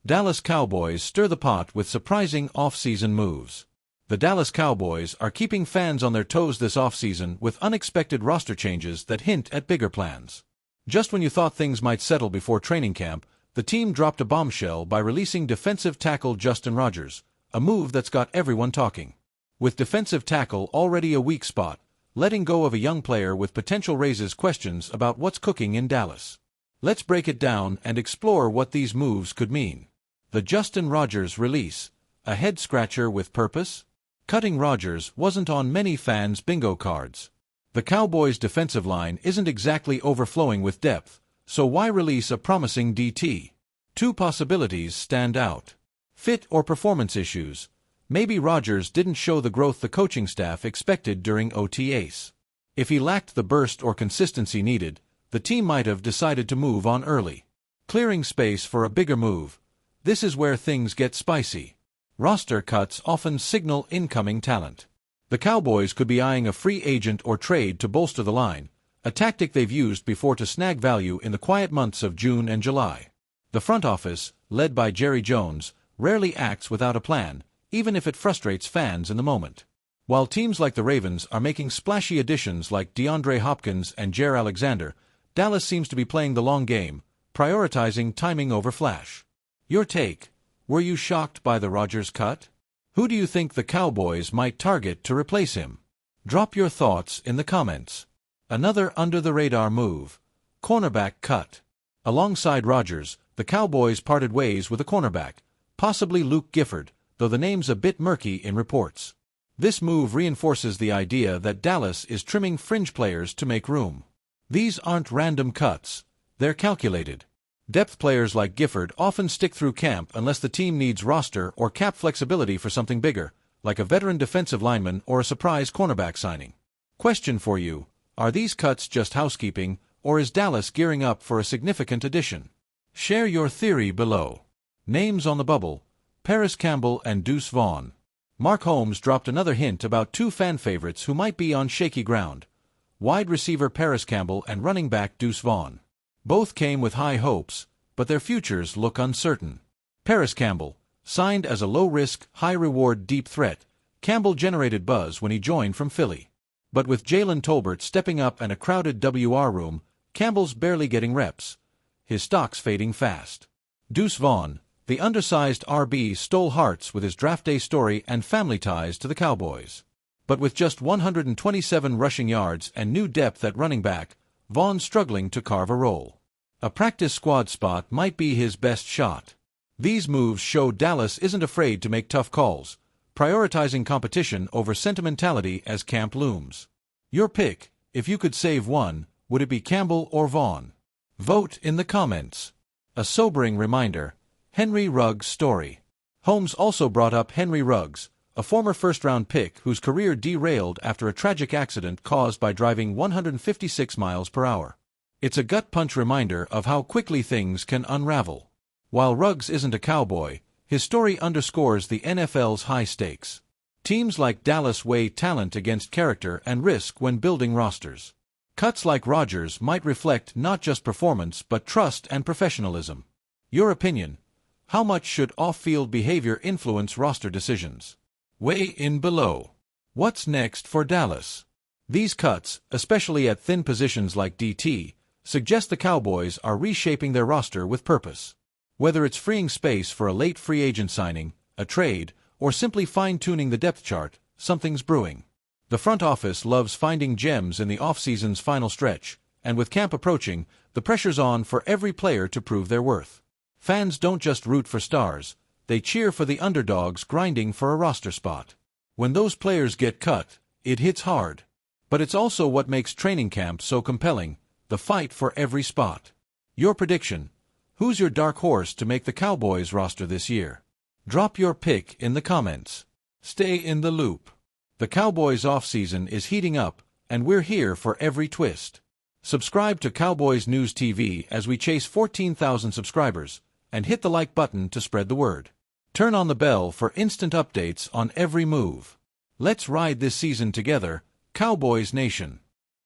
Dallas Cowboys stir the pot with surprising off-season moves. The Dallas Cowboys are keeping fans on their toes this offseason with unexpected roster changes that hint at bigger plans. Just when you thought things might settle before training camp, the team dropped a bombshell by releasing defensive tackle Justin Rogers, a move that's got everyone talking. With defensive tackle already a weak spot, letting go of a young player with potential raises questions about what's cooking in Dallas. Let's break it down and explore what these moves could mean. The Justin Rogers release, a head-scratcher with purpose? Cutting Rogers wasn't on many fans' bingo cards. The Cowboys' defensive line isn't exactly overflowing with depth, so why release a promising DT? Two possibilities stand out. Fit or performance issues. Maybe Rogers didn't show the growth the coaching staff expected during OTAs. If he lacked the burst or consistency needed, the team might have decided to move on early. Clearing space for a bigger move. This is where things get spicy. Roster cuts often signal incoming talent. The Cowboys could be eyeing a free agent or trade to bolster the line, a tactic they've used before to snag value in the quiet months of June and July. The front office, led by Jerry Jones, rarely acts without a plan, even if it frustrates fans in the moment. While teams like the Ravens are making splashy additions like DeAndre Hopkins and Jaire Alexander, Dallas seems to be playing the long game, prioritizing timing over flash. Your take? Were you shocked by the Rogers cut? Who do you think the Cowboys might target to replace him? Drop your thoughts in the comments. Another under-the-radar move. Cornerback cut. Alongside Rogers, the Cowboys parted ways with a cornerback, possibly Luke Gifford, though the name's a bit murky in reports. This move reinforces the idea that Dallas is trimming fringe players to make room. These aren't random cuts. They're calculated. Depth players like Gifford often stick through camp unless the team needs roster or cap flexibility for something bigger, like a veteran defensive lineman or a surprise cornerback signing. Question for you: are these cuts just housekeeping, or is Dallas gearing up for a significant addition? Share your theory below. Names on the bubble: Paris Campbell and Deuce Vaughn. Mark Holmes dropped another hint about two fan favorites who might be on shaky ground: wide receiver Paris Campbell and running back Deuce Vaughn. Both came with high hopes, but their futures look uncertain. Paris Campbell, signed as a low-risk, high-reward deep threat, Campbell generated buzz when he joined from Philly. But with Jalen Tolbert stepping up and a crowded WR room, Campbell's barely getting reps. His stock's fading fast. Deuce Vaughn, the undersized RB, stole hearts with his draft day story and family ties to the Cowboys. But with just 127 rushing yards and new depth at running back, Vaughn's struggling to carve a role. A practice squad spot might be his best shot. These moves show Dallas isn't afraid to make tough calls, prioritizing competition over sentimentality as camp looms. Your pick: if you could save one, would it be Campbell or Vaughn? Vote in the comments. A sobering reminder: Henry Ruggs' story. Holmes also brought up Henry Ruggs, a former first-round pick whose career derailed after a tragic accident caused by driving 156 miles per hour. It's a gut-punch reminder of how quickly things can unravel. While Ruggs isn't a Cowboy, his story underscores the NFL's high stakes. Teams like Dallas weigh talent against character and risk when building rosters. Cuts like Rogers might reflect not just performance but trust and professionalism. Your opinion: how much should off-field behavior influence roster decisions? Weigh in below. What's next for Dallas? These cuts, especially at thin positions like DT, suggest the Cowboys are reshaping their roster with purpose. Whether it's freeing space for a late free agent signing, a trade, or simply fine-tuning the depth chart, something's brewing. The front office loves finding gems in the offseason's final stretch, and with camp approaching, the pressure's on for every player to prove their worth. Fans don't just root for stars, they cheer for the underdogs grinding for a roster spot. When those players get cut, it hits hard. But it's also what makes training camp so compelling: the fight for every spot. Your prediction: who's your dark horse to make the Cowboys roster this year? Drop your pick in the comments. Stay in the loop. The Cowboys offseason is heating up, and we're here for every twist. Subscribe to Cowboys News TV as we chase 14,000 subscribers, and hit the like button to spread the word. Turn on the bell for instant updates on every move. Let's ride this season together, Cowboys Nation.